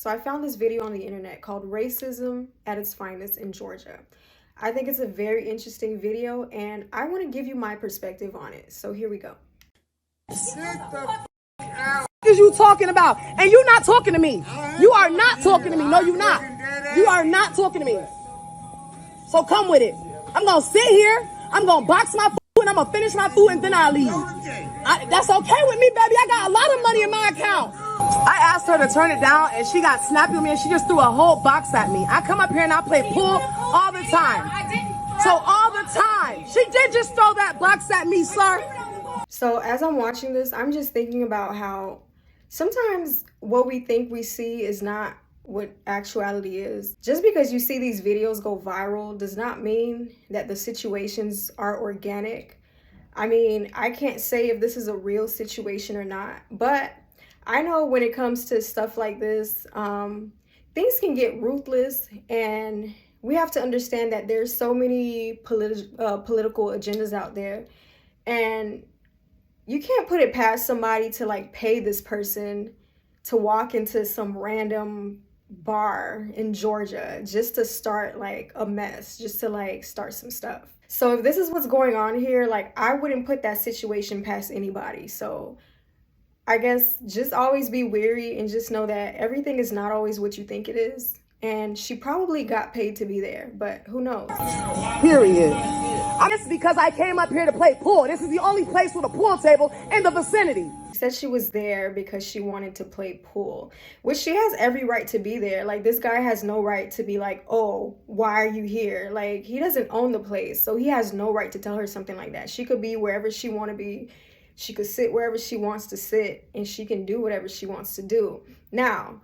So I found this video on the internet called Racism at its Finest in Georgia. I think it's a very interesting video and I want to give you my perspective on it. So here we go. What is you talking about? And you not talking to me. You are not talking to me. No, you not. You are not talking to me. So come with it. I'm going to sit here. I'm going to box my food and I'm going to finish my food and then I'll leave. That's okay with me, baby. I got a lot of money in my account. I asked her to turn it down and she got snappy with me and she just threw a whole box at me. I come up here and I play pool all the time. So all the time. She did just throw that box at me, sir. So as I'm watching this, I'm just thinking about how sometimes what we think we see is not what actuality is. Just because you see these videos go viral does not mean that the situations are organic. I mean, I can't say if this is a real situation or not, but I know when it comes to stuff like this, things can get ruthless, and we have to understand that there's so many political agendas out there, and you can't put it past somebody to like pay this person to walk into some random bar in Georgia just to start like a mess, just to like start some stuff. So if this is what's going on here, like I wouldn't put that situation past anybody. So I guess just always be wary and just know that everything is not always what you think it is. And she probably got paid to be there, but who knows? Period. I guess because I came up here to play pool. This is the only place with a pool table in the vicinity. She said she was there because she wanted to play pool, which she has every right to be there. Like, this guy has no right to be like, oh, why are you here? Like, he doesn't own the place, so he has no right to tell her something like that. She could be wherever she want to be. She could sit wherever she wants to sit, and she can do whatever she wants to do. Now,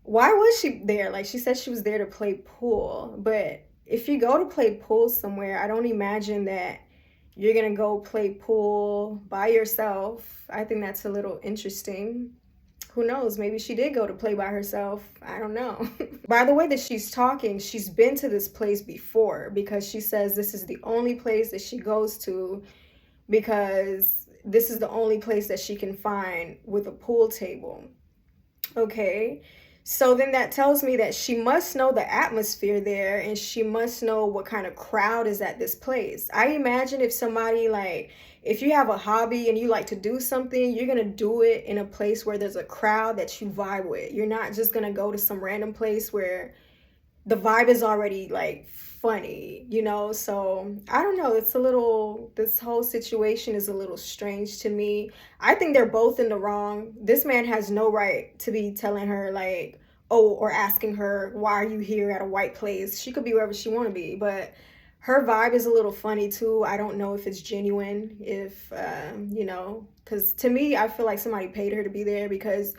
why was she there? Like, she said she was there to play pool, but if you go to play pool somewhere, I don't imagine that you're gonna go play pool by yourself. I think that's a little interesting. Who knows? Maybe she did go to play by herself. I don't know. By the way that she's talking, she's been to this place before, because she says this is the only place that she goes to because this is the only place that she can find with a pool table. Okay. So then that tells me that she must know the atmosphere there, and she must know what kind of crowd is at this place. I imagine if somebody, like, if you have a hobby and you like to do something, you're going to do it in a place where there's a crowd that you vibe with. You're not just going to go to some random place where the vibe is already like funny, you know? So I don't know. This whole situation is a little strange to me. I think they're both in the wrong. This man has no right to be telling her like, oh, or asking her, why are you here at a white place? She could be wherever she want to be, but her vibe is a little funny too. I don't know if it's genuine, if, you know, because to me, I feel like somebody paid her to be there, because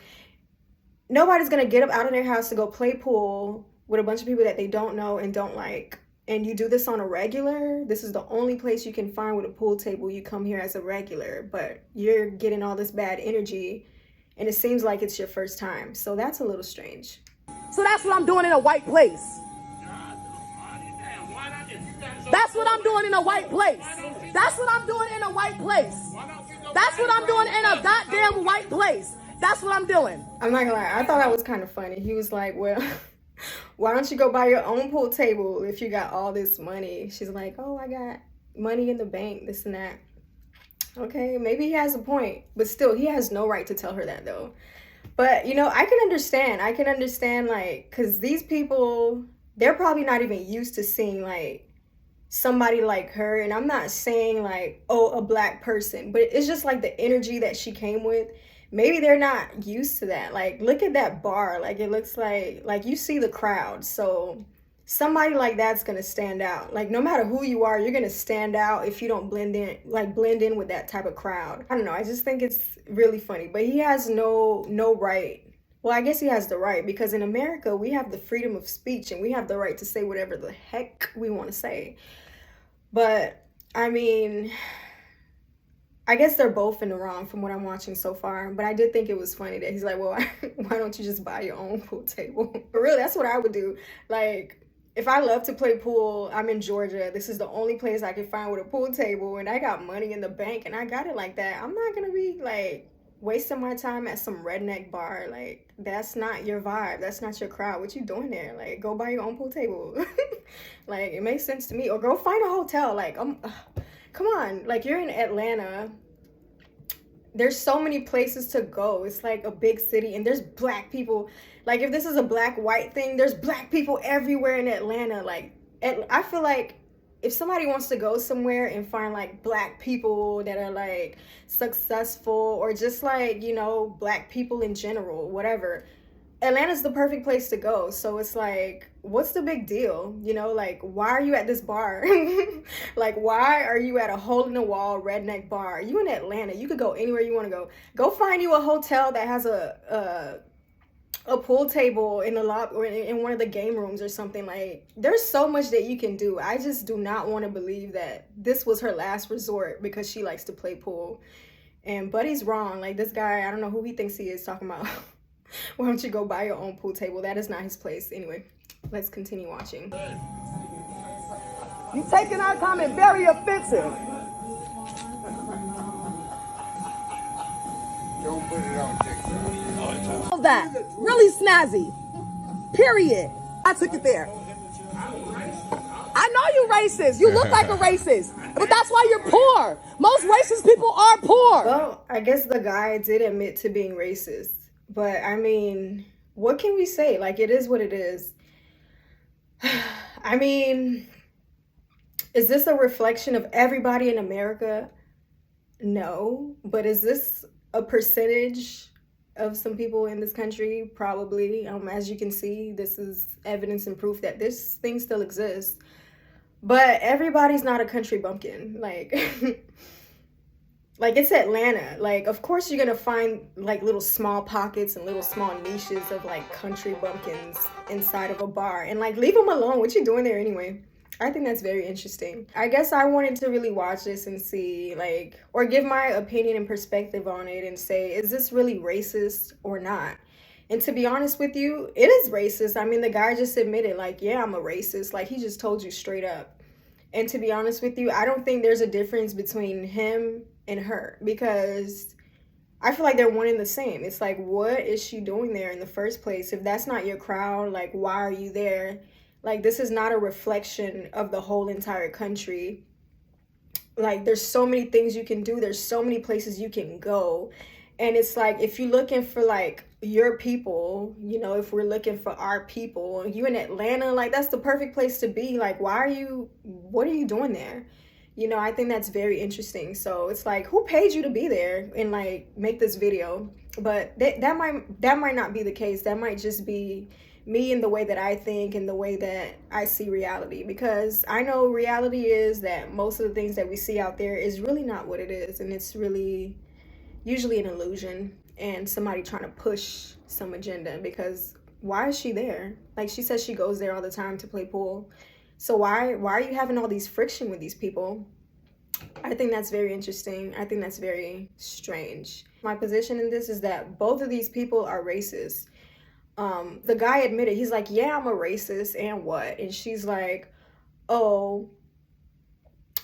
nobody's going to get up out of their house to go play pool with a bunch of people that they don't know and don't like. And you do this on a regular. This is the only place you can find with a pool table. You come here as a regular, but you're getting all this bad energy, and it seems like it's your first time. So that's a little strange. So that's what I'm doing in a white place. That's what I'm doing in a white place. That's what I'm doing in a white place. That's what I'm doing in a goddamn white place. That's what I'm doing. I'm not gonna lie, I thought that was kind of funny. He was like, well, why don't you go buy your own pool table if you got all this money? She's like, oh, I got money in the bank, this and that. Okay, maybe he has a point, but still, he has no right to tell her that though. But, you know, I can understand, like, because these people, they're probably not even used to seeing, like, somebody like her. And I'm not saying, like, oh, a black person, but it's just, like, the energy that she came with. Maybe they're not used to that. Like, look at that bar. Like, it looks like you see the crowd. So somebody like that's going to stand out. Like, no matter who you are, you're going to stand out if you don't blend in with that type of crowd. I don't know. I just think it's really funny. But he has no right. Well, I guess he has the right, because in America, we have the freedom of speech and we have the right to say whatever the heck we want to say. But, I mean, I guess they're both in the wrong from what I'm watching so far. But I did think it was funny that he's like, well, why don't you just buy your own pool table? But really, that's what I would do. Like, if I love to play pool, I'm in Georgia. This is the only place I can find with a pool table, and I got money in the bank and I got it like that. I'm not going to be like wasting my time at some redneck bar. Like, that's not your vibe. That's not your crowd. What you doing there? Like, go buy your own pool table. Like, it makes sense to me. Or go find a hotel. Like, come on. Like, you're in Atlanta. There's so many places to go. It's like a big city, and there's black people. Like, if this is a black-white thing, there's black people everywhere in Atlanta. Like, I feel like if somebody wants to go somewhere and find like black people that are like successful, or just like, you know, black people in general, whatever, Atlanta's the perfect place to go. So it's like, what's the big deal? You know, like, why are you at this bar? Like, why are you at a hole in the wall redneck bar? You in Atlanta, you could go anywhere you want to go. Go find you a hotel that has a pool table in the lobby or in one of the game rooms or something. Like, there's so much that you can do. I just do not want to believe that this was her last resort because she likes to play pool. And Buddy's wrong. Like, this guy, I don't know who he thinks he is, talking about why don't you go buy your own pool table? That is not his place. Anyway, let's continue watching. You taking our comment very offensive. Don't put it on TikTok. All that. Really snazzy. Period. I took it there. I know you racist. You look like a racist. But that's why you're poor. Most racist people are poor. Well, I guess the guy did admit to being racist. But, I mean, what can we say? Like, it is what it is. I mean, is this a reflection of everybody in America? No. But is this a percentage of some people in this country? Probably. As you can see, this is evidence and proof that this thing still exists. But everybody's not a country bumpkin. Like, like, it's Atlanta. Like, of course you're gonna find like little small pockets and little small niches of like country bumpkins inside of a bar. And like, leave them alone. What you doing there anyway? I think that's very interesting. I guess I wanted to really watch this and see, like, or give my opinion and perspective on it and say, is this really racist or not? And to be honest with you, it is racist. I mean, the guy just admitted, like, yeah, I'm a racist. Like, he just told you straight up. And to be honest with you, I don't think there's a difference between him and her, because I feel like they're one and the same. It's like, what is she doing there in the first place? If that's not your crowd, like, why are you there? Like, this is not a reflection of the whole entire country. Like, there's so many things you can do. There's so many places you can go. And it's like, if you're looking for like your people, you know, if we're looking for our people, you in Atlanta, like, that's the perfect place to be. Like, what are you doing there? You know, I think that's very interesting. So it's like, who paid you to be there and like make this video? But that might not be the case. That might just be me and the way that I think and the way that I see reality, because I know reality is that most of the things that we see out there is really not what it is, and it's really usually an illusion and somebody trying to push some agenda. Because why is she there? Like, she says she goes there all the time to play pool. So why are you having all these friction with these people? I think that's very interesting. I think that's very strange. My position in this is that both of these people are racist. The guy admitted, he's like, yeah, I'm a racist, and what? And she's like, oh,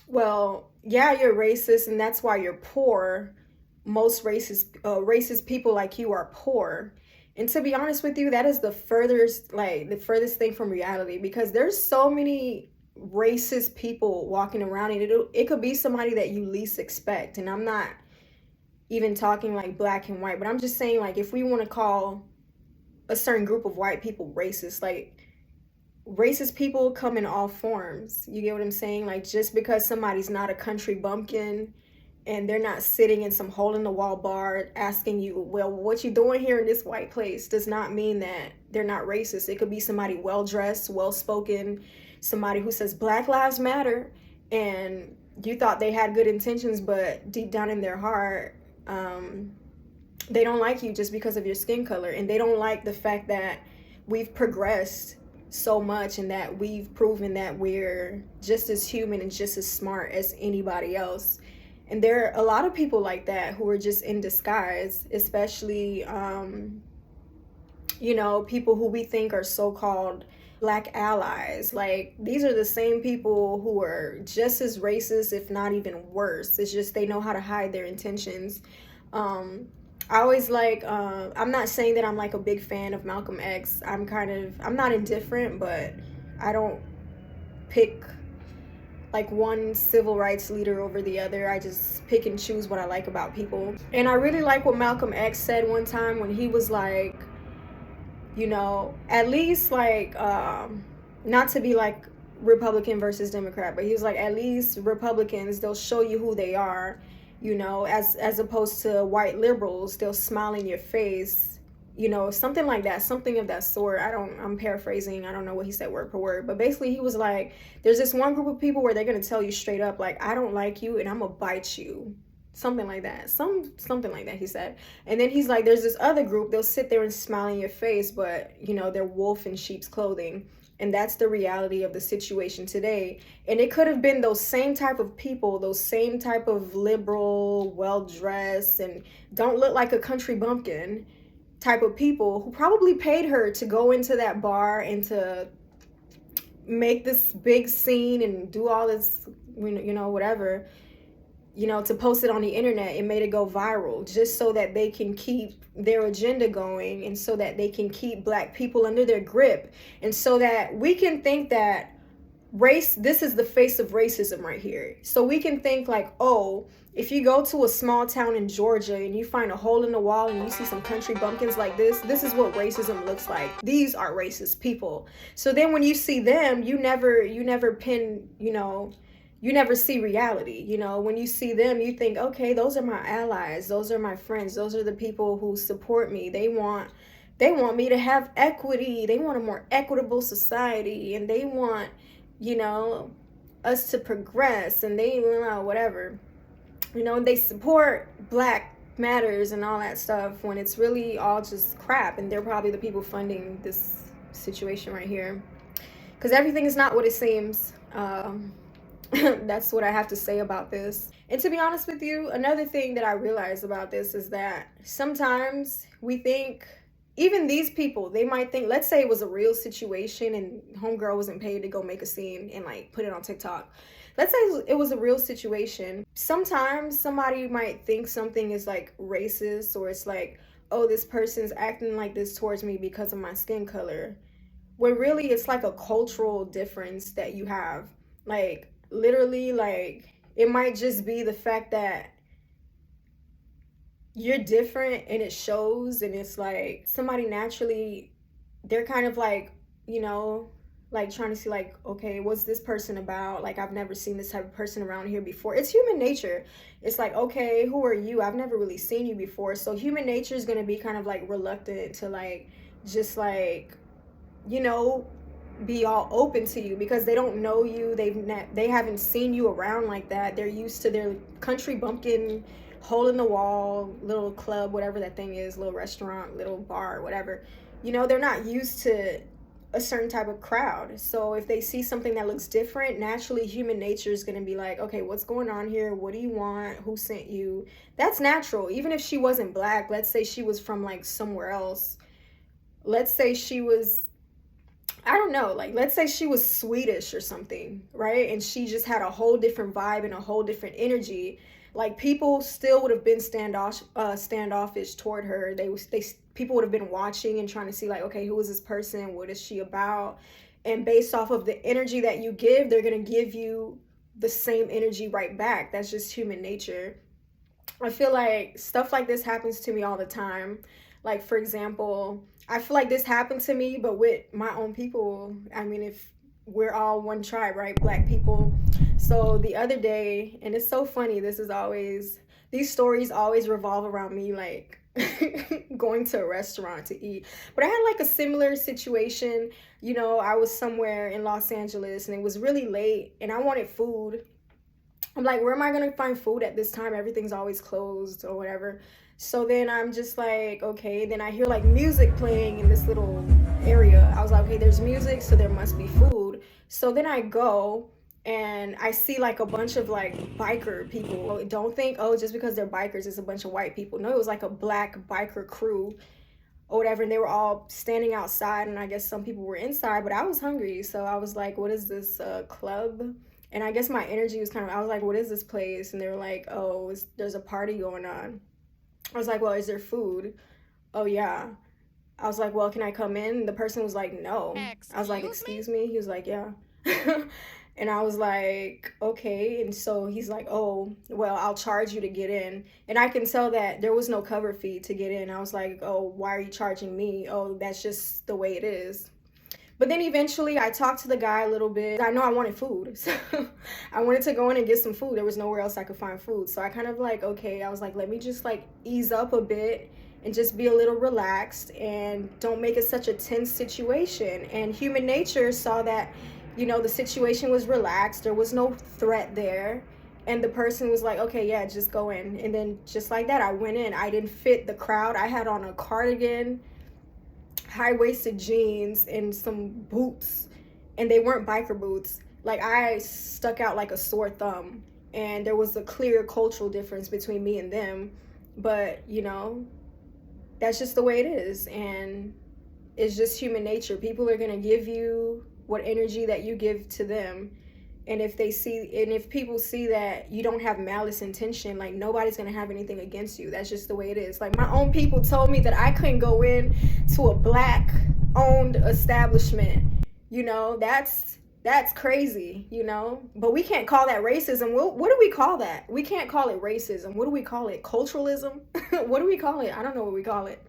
well, yeah, you're racist, and that's why you're poor. Most racist people like you are poor. And to be honest with you, that is the furthest thing from reality, because there's so many racist people walking around, and it could be somebody that you least expect. And I'm not even talking like black and white, but I'm just saying, like, if we want to call a certain group of white people racist, like, racist people come in all forms. You get what I'm saying? Like, just because somebody's not a country bumpkin and they're not sitting in some hole in the wall bar asking you, well, what you doing here in this white place, does not mean that they're not racist. It could be somebody well-dressed, well-spoken, somebody who says Black Lives Matter, and you thought they had good intentions, but deep down in their heart, they don't like you just because of your skin color. And they don't like the fact that we've progressed so much and that we've proven that we're just as human and just as smart as anybody else. And there are a lot of people like that who are just in disguise, especially, you know, people who we think are so-called Black allies. Like, these are the same people who are just as racist, if not even worse. It's just they know how to hide their intentions. I always like, I'm not saying that I'm like a big fan of Malcolm X. I'm not indifferent, but I don't pick like one civil rights leader over the other. I just pick and choose what I like about people. And I really like what Malcolm X said one time when he was like, you know, at least like, not to be like Republican versus Democrat, but he was like, at least Republicans, they'll show you who they are, you know, as opposed to white liberals, they'll smile in your face, you know, something like that, something of that sort. I'm paraphrasing, I don't know what he said word per word, but basically he was like, there's this one group of people where they're gonna tell you straight up, like, I don't like you and I'm gonna bite you. Something like that. Something like that, he said. And then he's like, there's this other group, they'll sit there and smile in your face, but you know, they're wolf in sheep's clothing. And that's the reality of the situation today. And it could have been those same type of people, those same type of liberal, well-dressed, and don't look like a country bumpkin type of people who probably paid her to go into that bar and to make this big scene and do all this, you know, whatever, you know, to post it on the internet and made it go viral just so that they can keep their agenda going and so that they can keep Black people under their grip and so that we can think that this is the face of racism right here. So we can think like, oh, if you go to a small town in Georgia and you find a hole in the wall and you see some country bumpkins like this is what racism looks like. These are racist people. So then when you see them, you never pin, you know, you never see reality. You know, when you see them, you think, okay, those are my allies. Those are my friends. Those are the people who support me. They want me to have equity. They want a more equitable society, and they want, you know, us to progress, and they, you know, whatever, you know, and they support Black matters and all that stuff when it's really all just crap. And they're probably the people funding this situation right here, because everything is not what it seems. That's what I have to say about this. And to be honest with you, another thing that I realized about this is that sometimes we think, even these people, they might think, let's say it was a real situation and homegirl wasn't paid to go make a scene and like put it on TikTok. Let's say it was a real situation. Sometimes somebody might think something is like racist, or it's like, oh, this person's acting like this towards me because of my skin color. When really it's like a cultural difference that you have. Like, literally, like, it might just be the fact that you're different and it shows, and it's like somebody naturally, they're kind of like, you know, like trying to see like, okay, what's this person about? Like, I've never seen this type of person around here before. It's human nature. It's like, okay, who are you? I've never really seen you before. So human nature is going to be kind of like reluctant to like, just like, you know, be all open to you because they don't know you. They haven't seen you around like that. They're used to their country bumpkin, hole in the wall, little club, whatever that thing is, little restaurant, little bar, whatever. You know, they're not used to a certain type of crowd. So if they see something that looks different, naturally human nature is going to be like, okay, what's going on here? What do you want? Who sent you? That's natural. Even if she wasn't Black, let's say she was from like somewhere else. Let's say she was, I don't know, like, let's say she was Swedish or something, right? And she just had a whole different vibe and a whole different energy. Like, people still would have been standoffish toward her. People would have been watching and trying to see, like, okay, who is this person? What is she about? And based off of the energy that you give, they're going to give you the same energy right back. That's just human nature. I feel like stuff like this happens to me all the time. Like, for example, I feel like this happened to me, but with my own people. I mean, if we're all one tribe, right? Black people. So the other day, and it's so funny, these stories always revolve around me, like, going to a restaurant to eat. But I had like a similar situation. You know, I was somewhere in Los Angeles and it was really late and I wanted food. I'm like, where am I going to find food at this time? Everything's always closed or whatever. So then I'm just like, okay, then I hear like music playing in this little area. I was like, okay, there's music, so there must be food. So then I go and I see like a bunch of like biker people. Don't think, oh, just because they're bikers, it's a bunch of white people. No, it was like a Black biker crew or whatever. And they were all standing outside, and I guess some people were inside, but I was hungry. So I was like, what is this club? And I guess my energy was I was like, what is this place? And they were like, oh, there's a party going on. I was like, well, is there food? Oh, yeah. I was like, well, can I come in? The person was like, no. I was like, excuse me? He was like, yeah. And I was like, okay. And so he's like, oh, well, I'll charge you to get in. And I can tell that there was no cover fee to get in. I was like, oh, why are you charging me? Oh, that's just the way it is. But then eventually I talked to the guy a little bit. I know I wanted food. So I wanted to go in and get some food. There was nowhere else I could find food. So I kind of like, okay, I was like, let me just like ease up a bit and just be a little relaxed and don't make it such a tense situation. And human nature saw that, you know, the situation was relaxed. There was no threat there. And the person was like, okay, yeah, just go in. And then just like that, I went in. I didn't fit the crowd. I had on a cardigan, high-waisted jeans, and some boots, and they weren't biker boots. Like, I stuck out like a sore thumb, and there was a clear cultural difference between me and them. But you know, that's just the way it is, and it's just human nature. People are gonna give you what energy that you give to them. And if people see that you don't have malice intention, like, nobody's gonna have anything against you. That's just the way it is. Like, my own people told me that I couldn't go in to a black owned establishment. You know, that's crazy, you know. But we can't call that racism. What do we call that? We can't call it racism. What do we call it? Culturalism? What do we call it? I don't know what we call it.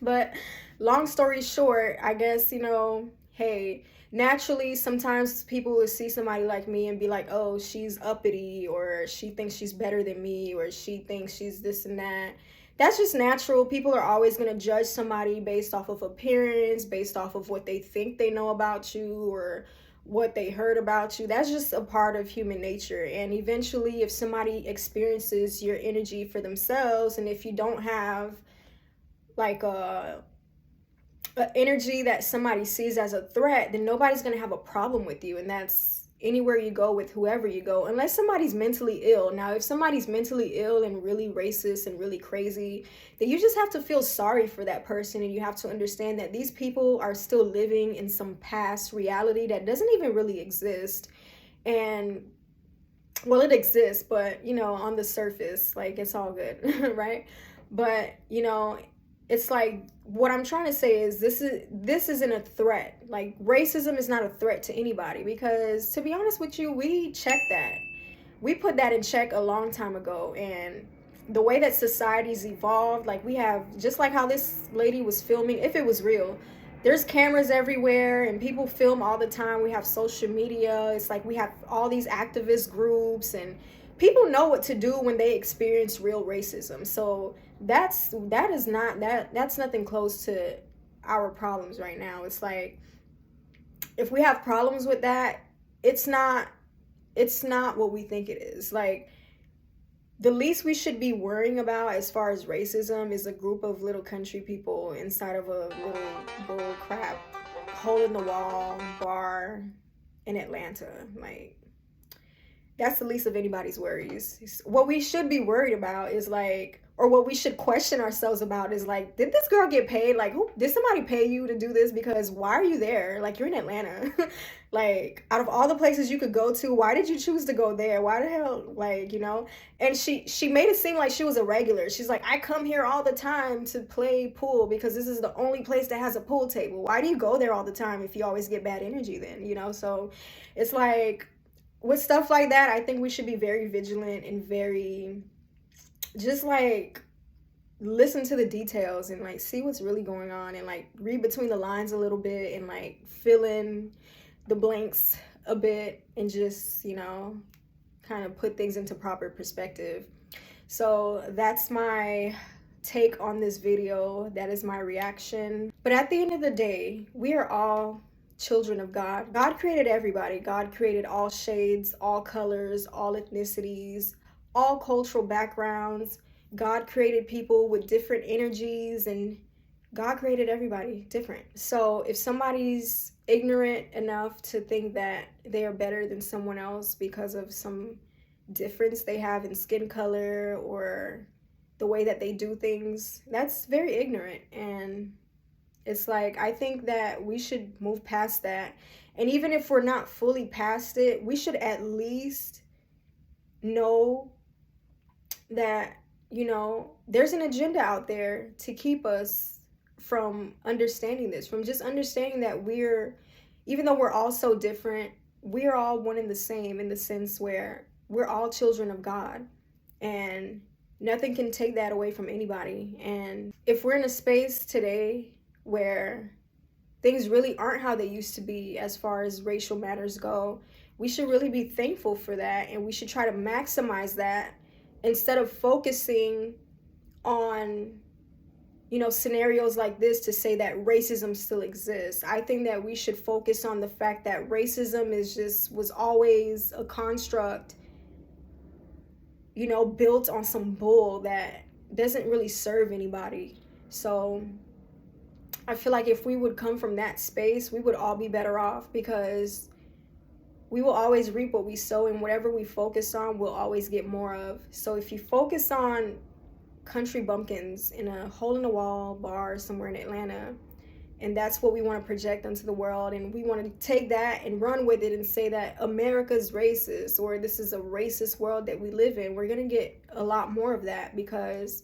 But long story short, I guess, you know, hey, naturally, sometimes people will see somebody like me and be like, oh, she's uppity, or she thinks she's better than me, or she thinks she's this and that. That's just natural. People are always going to judge somebody based off of appearance, based off of what they think they know about you, or what they heard about you. That's just a part of human nature. And eventually, if somebody experiences your energy for themselves, and if you don't have like a energy that somebody sees as a threat, then nobody's going to have a problem with you. And that's anywhere you go with whoever you go, unless somebody's mentally ill. Now, if somebody's mentally ill and really racist and really crazy, then you just have to feel sorry for that person, and you have to understand that these people are still living in some past reality that doesn't even really exist. And well, it exists, but you know, on the surface, like, it's all good. Right? But you know, it's like, what I'm trying to say is this isn't a threat. Like, racism is not a threat to anybody, because to be honest with you, we checked that. We put that in check a long time ago. And the way that society's evolved, like, we have, just like how this lady was filming, if it was real, there's cameras everywhere and people film all the time. We have social media. It's like we have all these activist groups, and people know what to do when they experience real racism. So that's nothing close to our problems right now. It's like, if we have problems with that, it's not what we think it is. Like, the least we should be worrying about as far as racism is a group of little country people inside of a little bull crap hole in the wall bar in Atlanta. Like, that's the least of anybody's worries. What we should be worried about is like, or what we should question ourselves about is like, did this girl get paid? Like, did somebody pay you to do this? Because why are you there? Like, you're in Atlanta. Like, out of all the places you could go to, why did you choose to go there? Why the hell, like, you know? And she made it seem like she was a regular. She's like, I come here all the time to play pool because this is the only place that has a pool table. Why do you go there all the time if you always get bad energy then, you know? So it's like, with stuff like that, I think we should be very vigilant and very, just like, listen to the details and like see what's really going on, and like read between the lines a little bit, and like fill in the blanks a bit, and just, you know, kind of put things into proper perspective. So that's my take on this video. That is my reaction. But at the end of the day, we are all children of God. God created everybody. God created all shades, all colors, all ethnicities, all cultural backgrounds. God created people with different energies, and God created everybody different. So if somebody's ignorant enough to think that they are better than someone else because of some difference they have in skin color or the way that they do things, that's very ignorant. And it's like, I think that we should move past that. And even if we're not fully past it, we should at least know that you know, there's an agenda out there to keep us from understanding this, from just understanding that even though we're all so different, we're all one and the same, in the sense where we're all children of God, and nothing can take that away from anybody. And if we're in a space today where things really aren't how they used to be as far as racial matters go, we should really be thankful for that, and we should try to maximize that instead of focusing on, you know, scenarios like this to say that racism still exists. I think that we should focus on the fact that racism was always a construct, you know, built on some bull that doesn't really serve anybody. So I feel like if we would come from that space, we would all be better off, because we will always reap what we sow, and whatever we focus on, we'll always get more of. So if you focus on country bumpkins in a hole-in-the-wall bar somewhere in Atlanta, and that's what we want to project onto the world, and we want to take that and run with it and say that America's racist, or this is a racist world that we live in, we're going to get a lot more of that, because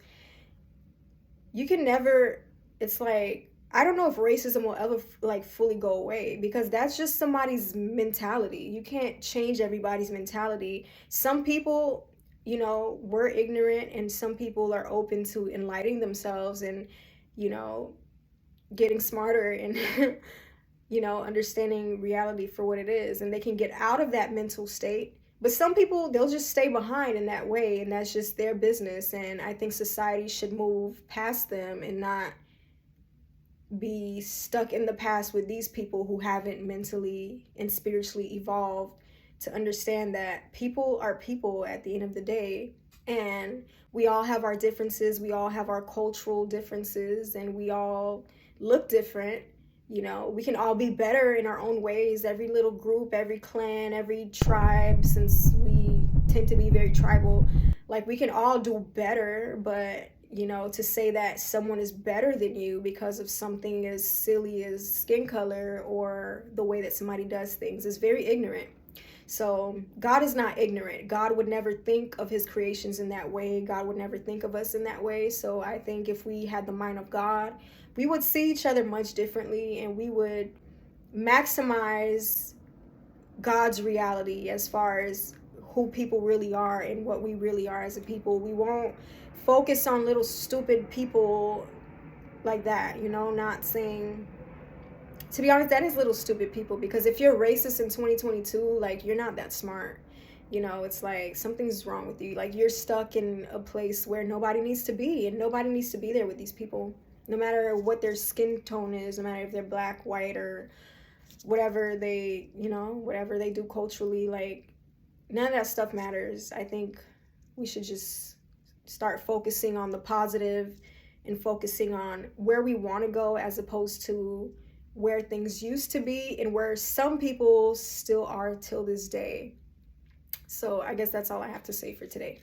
you can never, it's like, I don't know if racism will ever like fully go away, because that's just somebody's mentality. You can't change everybody's mentality. Some people, you know, we're ignorant, and some people are open to enlightening themselves and, you know, getting smarter and, you know, understanding reality for what it is, and they can get out of that mental state. But some people, they'll just stay behind in that way, and that's just their business. And I think society should move past them and not be stuck in the past with these people who haven't mentally and spiritually evolved to understand that people are people at the end of the day, and we all have our differences, we all have our cultural differences, and we all look different. You know, we can all be better in our own ways. Every little group, every clan, every tribe, since we tend to be very tribal, like, we can all do better. But, you know, to say that someone is better than you because of something as silly as skin color or the way that somebody does things is very ignorant. So God is not ignorant. God would never think of his creations in that way. God would never think of us in that way. So I think if we had the mind of God, we would see each other much differently, and we would maximize God's reality as far as who people really are and what we really are as a people. We won't focus on little stupid people like that, you know, not saying, to be honest, that is little stupid people, because if you're racist in 2022, like, you're not that smart. You know, it's like something's wrong with you. Like, you're stuck in a place where nobody needs to be, and nobody needs to be there with these people, no matter what their skin tone is, no matter if they're black, white, or whatever they, you know, whatever they do culturally. Like, none of that stuff matters. I think we should just start focusing on the positive and focusing on where we want to go, as opposed to where things used to be and where some people still are till this day. So I guess that's all I have to say for today.